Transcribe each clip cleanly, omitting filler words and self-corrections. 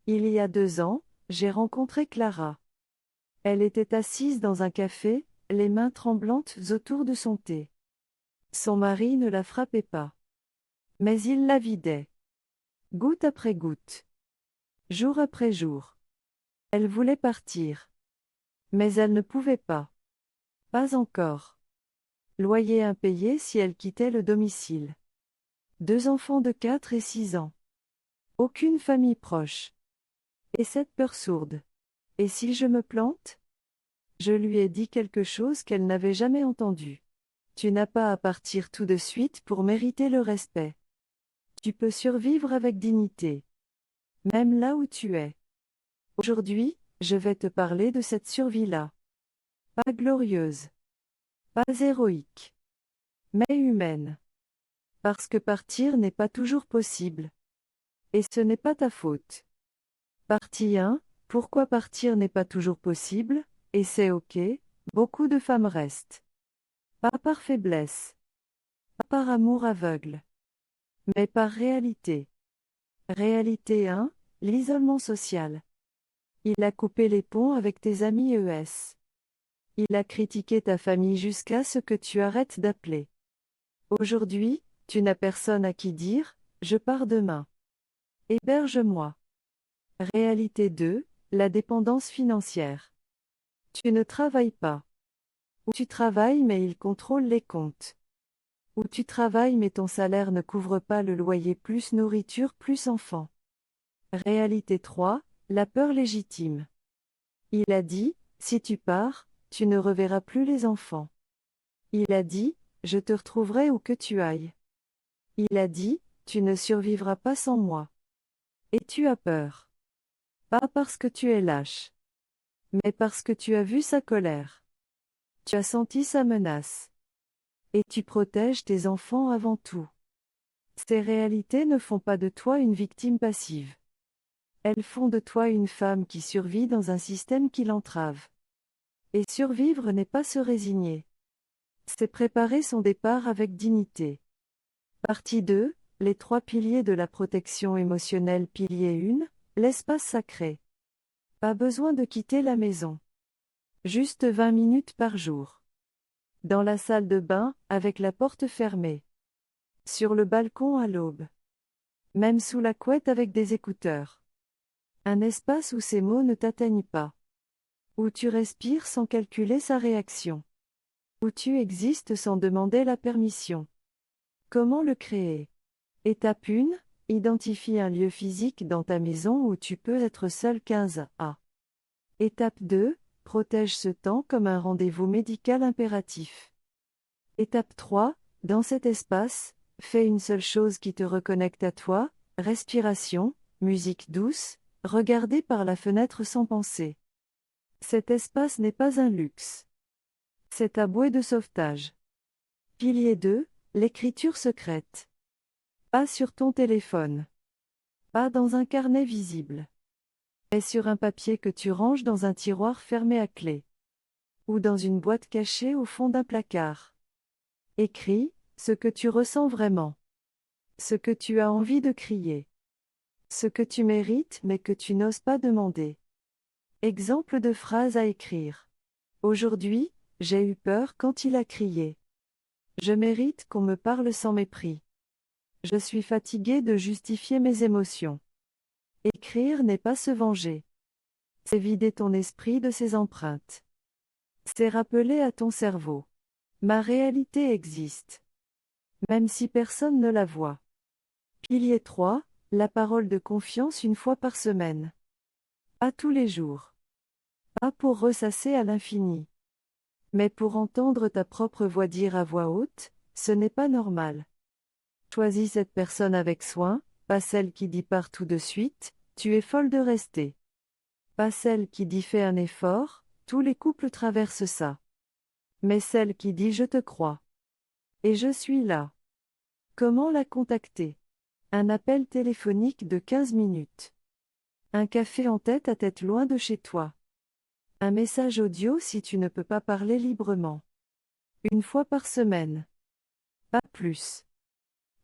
Il y a 2 ans, j'ai rencontré Clara. Elle était assise dans un café, les mains tremblantes autour de son thé. Son mari ne la frappait pas. Mais il la vidait. Goutte après goutte. Jour après jour. Elle voulait partir. Mais elle ne pouvait pas. Pas encore. Loyer impayé si elle quittait le domicile. 2 enfants de 4 et 6 ans. Aucune famille proche. Et cette peur sourde. Et si je me plante? Je lui ai dit quelque chose qu'elle n'avait jamais entendu. Tu n'as pas à partir tout de suite pour mériter le respect. Tu peux survivre avec dignité. Même là où tu es. Aujourd'hui, je vais te parler de cette survie-là. Pas glorieuse. Pas héroïque. Mais humaine. Parce que partir n'est pas toujours possible. Et ce n'est pas ta faute. Partie 1, pourquoi partir n'est pas toujours possible, et c'est ok, beaucoup de femmes restent. Pas par faiblesse. Pas par amour aveugle. Mais par réalité. Réalité 1, l'isolement social. Il a coupé les ponts avec tes amis ES. Il a critiqué ta famille jusqu'à ce que tu arrêtes d'appeler. Aujourd'hui, tu n'as personne à qui dire, je pars demain. Héberge-moi. Réalité 2, la dépendance financière. Tu ne travailles pas. Ou tu travailles mais il contrôle les comptes. Ou tu travailles mais ton salaire ne couvre pas le loyer plus nourriture plus enfant. Réalité 3, la peur légitime. Il a dit, si tu pars, tu ne reverras plus les enfants. Il a dit, je te retrouverai où que tu ailles. Il a dit, tu ne survivras pas sans moi. Et tu as peur. Pas parce que tu es lâche. Mais parce que tu as vu sa colère. Tu as senti sa menace. Et tu protèges tes enfants avant tout. Ces réalités ne font pas de toi une victime passive. Elles font de toi une femme qui survit dans un système qui l'entrave. Et survivre n'est pas se résigner. C'est préparer son départ avec dignité. Partie 2, les 3 piliers de la protection émotionnelle. Pilier 1, l'espace sacré. Pas besoin de quitter la maison. Juste 20 minutes par jour. Dans la salle de bain, avec la porte fermée. Sur le balcon à l'aube. Même sous la couette avec des écouteurs. Un espace où ces mots ne t'atteignent pas. Où tu respires sans calculer sa réaction. Où tu existes sans demander la permission. Comment le créer? Étape 1, identifie un lieu physique dans ta maison où tu peux être seul. 15a. Étape 2, protège ce temps comme un rendez-vous médical impératif. Étape 3, dans cet espace, fais une seule chose qui te reconnecte à toi, respiration, musique douce, regarder par la fenêtre sans penser. Cet espace n'est pas un luxe. C'est ta bouée de sauvetage. Pilier 2, l'écriture secrète. Pas sur ton téléphone. Pas dans un carnet visible. Mais sur un papier que tu ranges dans un tiroir fermé à clé. Ou dans une boîte cachée au fond d'un placard. Écris ce que tu ressens vraiment. Ce que tu as envie de crier. Ce que tu mérites mais que tu n'oses pas demander. Exemple de phrase à écrire. Aujourd'hui, j'ai eu peur quand il a crié. Je mérite qu'on me parle sans mépris. Je suis fatigué de justifier mes émotions. Écrire n'est pas se venger. C'est vider ton esprit de ses empreintes. C'est rappeler à ton cerveau. Ma réalité existe. Même si personne ne la voit. Pilier 3, la parole de confiance 1 fois par semaine. Pas tous les jours. Pas pour ressasser à l'infini. Mais pour entendre ta propre voix dire à voix haute, ce n'est pas normal. Choisis cette personne avec soin, pas celle qui dit partout de suite, tu es folle de rester. Pas celle qui dit fais un effort, tous les couples traversent ça. Mais celle qui dit je te crois. Et je suis là. Comment la contacter? Un appel téléphonique de 15 minutes. Un café en tête à tête loin de chez toi. Un message audio si tu ne peux pas parler librement. 1 fois par semaine. Pas plus.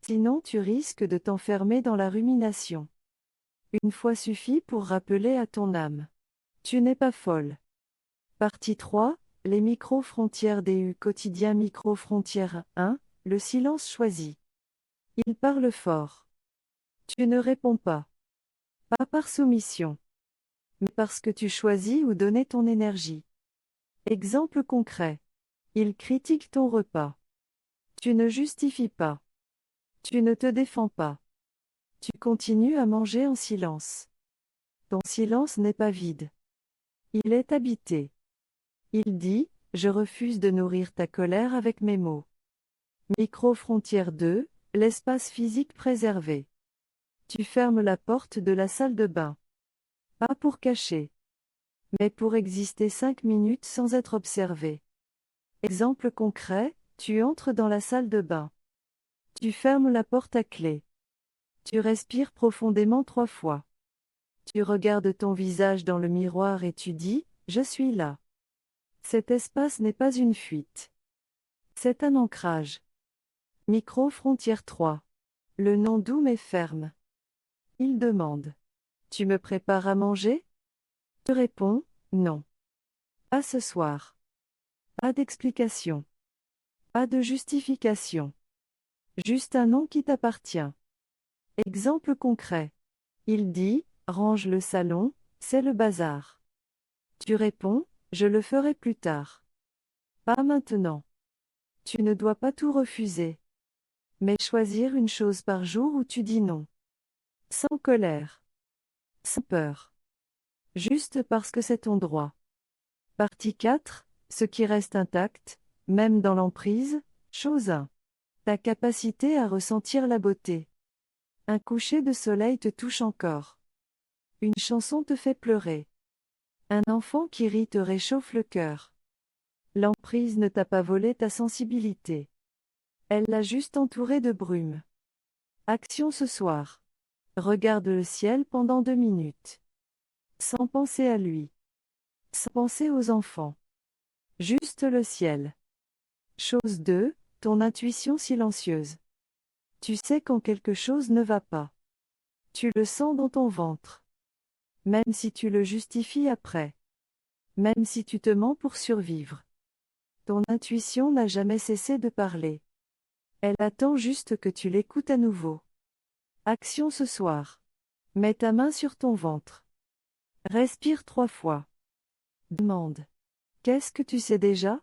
Sinon tu risques de t'enfermer dans la rumination. Une fois suffit pour rappeler à ton âme. Tu n'es pas folle. Partie 3, les micro-frontières DU quotidien micro-frontière 1, le silence choisi. Il parle fort. Tu ne réponds pas. Pas par soumission, mais parce que tu choisis où donner ton énergie. Exemple concret. Il critique ton repas. Tu ne justifies pas. Tu ne te défends pas. Tu continues à manger en silence. Ton silence n'est pas vide. Il est habité. Il dit, je refuse de nourrir ta colère avec mes mots. Micro-frontière 2, l'espace physique préservé. Tu fermes la porte de la salle de bain. Pas pour cacher, mais pour exister 5 minutes sans être observé. Exemple concret, tu entres dans la salle de bain. Tu fermes la porte à clé. Tu respires profondément 3 fois. Tu regardes ton visage dans le miroir et tu dis, je suis là. Cet espace n'est pas une fuite. C'est un ancrage. Micro-frontière 3. Le nom doux mais ferme. Il demande. Tu me prépares à manger? Je réponds, non. Pas ce soir. Pas d'explication. Pas de justification. Juste un nom qui t'appartient. Exemple concret. Il dit, range le salon, c'est le bazar. Tu réponds, je le ferai plus tard. Pas maintenant. Tu ne dois pas tout refuser. Mais choisir une chose par jour où tu dis non. Sans colère. Sans peur. Juste parce que c'est ton droit. Partie 4, ce qui reste intact, même dans l'emprise, chose 1. Ta capacité à ressentir la beauté. Un coucher de soleil te touche encore. Une chanson te fait pleurer. Un enfant qui rit te réchauffe le cœur. L'emprise ne t'a pas volé ta sensibilité. Elle l'a juste entourée de brume. Action ce soir. Regarde le ciel pendant 2 minutes. Sans penser à lui. Sans penser aux enfants. Juste le ciel. Chose 2, ton intuition silencieuse. Tu sais quand quelque chose ne va pas. Tu le sens dans ton ventre. Même si tu le justifies après. Même si tu te mens pour survivre. Ton intuition n'a jamais cessé de parler. Elle attend juste que tu l'écoutes à nouveau. Action ce soir. Mets ta main sur ton ventre. Respire 3 fois. Demande. Qu'est-ce que tu sais déjà?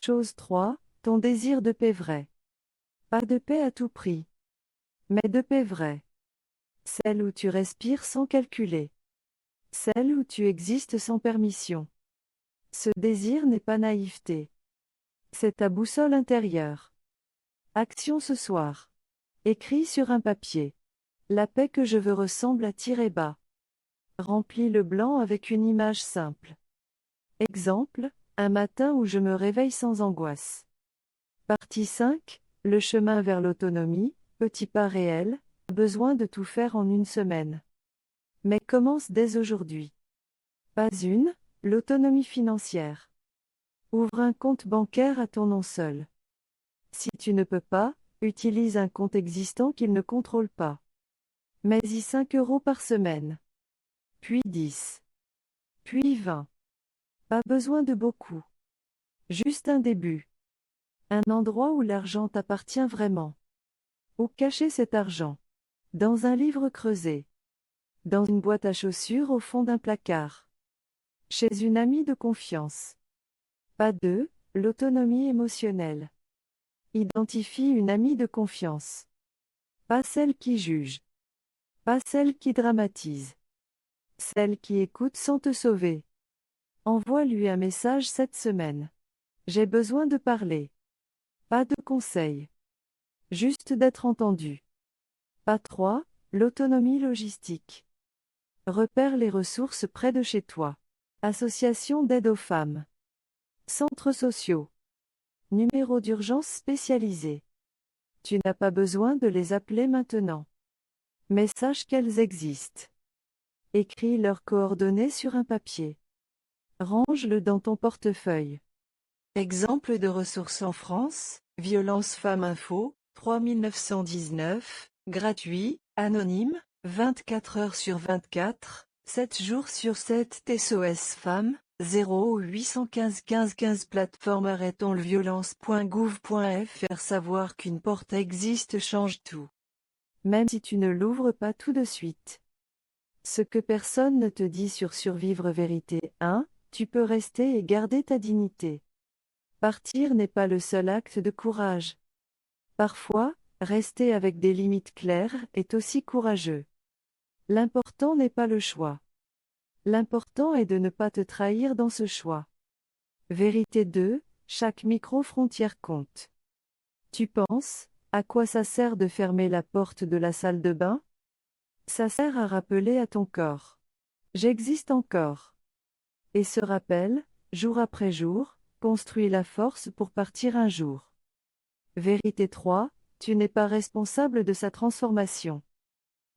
Chose 3, ton désir de paix vrai. Pas de paix à tout prix. Mais de paix vraie. Celle où tu respires sans calculer. Celle où tu existes sans permission. Ce désir n'est pas naïveté. C'est ta boussole intérieure. Action ce soir. Écris sur un papier. La paix que je veux ressemble à tirer bas. Remplis le blanc avec une image simple. Exemple, un matin où je me réveille sans angoisse. Partie 5, le chemin vers l'autonomie, petit pas réel, besoin de tout faire en une semaine. Mais commence dès aujourd'hui. Pas une, l'autonomie financière. Ouvre un compte bancaire à ton nom seul. Si tu ne peux pas, utilise un compte existant qu'il ne contrôle pas. Mets-y 5 € par semaine. Puis 10. Puis 20. Pas besoin de beaucoup. Juste un début. Un endroit où l'argent t'appartient vraiment. Où cacher cet argent? Dans un livre creusé. Dans une boîte à chaussures au fond d'un placard. Chez une amie de confiance. Pas 2, l'autonomie émotionnelle. Identifie une amie de confiance. Pas celle qui juge. Pas celle qui dramatise. Celle qui écoute sans te sauver. Envoie-lui un message cette semaine. J'ai besoin de parler. Pas de conseils. Juste d'être entendu. Pas 3, l'autonomie logistique. Repère les ressources près de chez toi. Association d'aide aux femmes. Centres sociaux. Numéro d'urgence spécialisé. Tu n'as pas besoin de les appeler maintenant. Mais sache qu'elles existent. Écris leurs coordonnées sur un papier. Range-le dans ton portefeuille. Exemple de ressources en France, Violence Femmes Info, 3919, gratuit, anonyme, 24 heures sur 24, 7 jours sur 7. SOS Femmes, 0815 15 15. Plateforme arrêtonsleviolence.gouv.fr. Savoir qu'une porte existe change tout. Même si tu ne l'ouvres pas tout de suite. Ce que personne ne te dit sur Survivre Vérité 1, tu peux rester et garder ta dignité. Partir n'est pas le seul acte de courage. Parfois, rester avec des limites claires est aussi courageux. L'important n'est pas le choix. L'important est de ne pas te trahir dans ce choix. Vérité 2, chaque micro-frontière compte. Tu penses, à quoi ça sert de fermer la porte de la salle de bain? Ça sert à rappeler à ton corps. J'existe encore. Et ce rappel, jour après jour, construit la force pour partir un jour. Vérité 3, tu n'es pas responsable de sa transformation.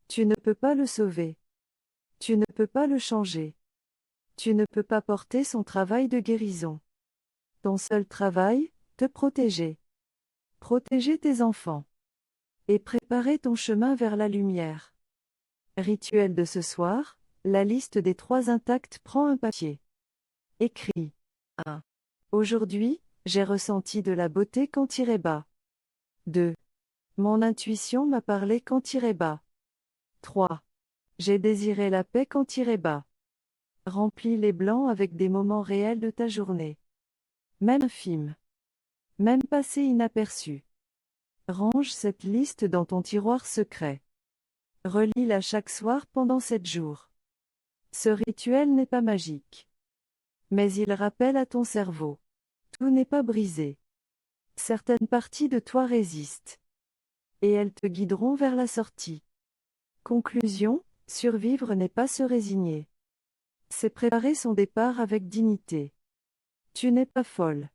Tu ne peux pas le sauver. Tu ne peux pas le changer. Tu ne peux pas porter son travail de guérison. Ton seul travail, te protéger. Protéger tes enfants. Et préparer ton chemin vers la lumière. Rituel de ce soir, la liste des 3 intacts. Prends un papier. Écris. 1. Aujourd'hui, j'ai ressenti de la beauté quand tirer bas. 2. Mon intuition m'a parlé quand tirer bas. 3. J'ai désiré la paix quand tirer bas. Remplis les blancs avec des moments réels de ta journée. Même infime. Même passé inaperçu. Range cette liste dans ton tiroir secret. Relis-la chaque soir pendant 7 jours. Ce rituel n'est pas magique. Mais il rappelle à ton cerveau. Tout n'est pas brisé. Certaines parties de toi résistent. Et elles te guideront vers la sortie. Conclusion, survivre n'est pas se résigner. C'est préparer son départ avec dignité. Tu n'es pas folle.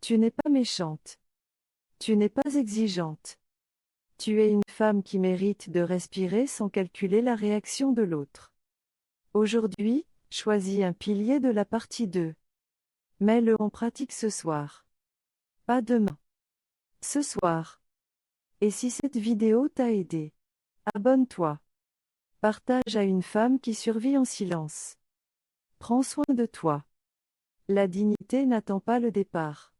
Tu n'es pas méchante. Tu n'es pas exigeante. Tu es une femme qui mérite de respirer sans calculer la réaction de l'autre. Aujourd'hui, choisis un pilier de la partie 2. Mets-le en pratique ce soir. Pas demain. Ce soir. Et si cette vidéo t'a aidé, abonne-toi. Partage à une femme qui survit en silence. Prends soin de toi. La dignité n'attend pas le départ.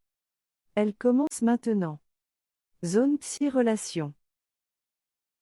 Elle commence maintenant. Zone Psy Relation.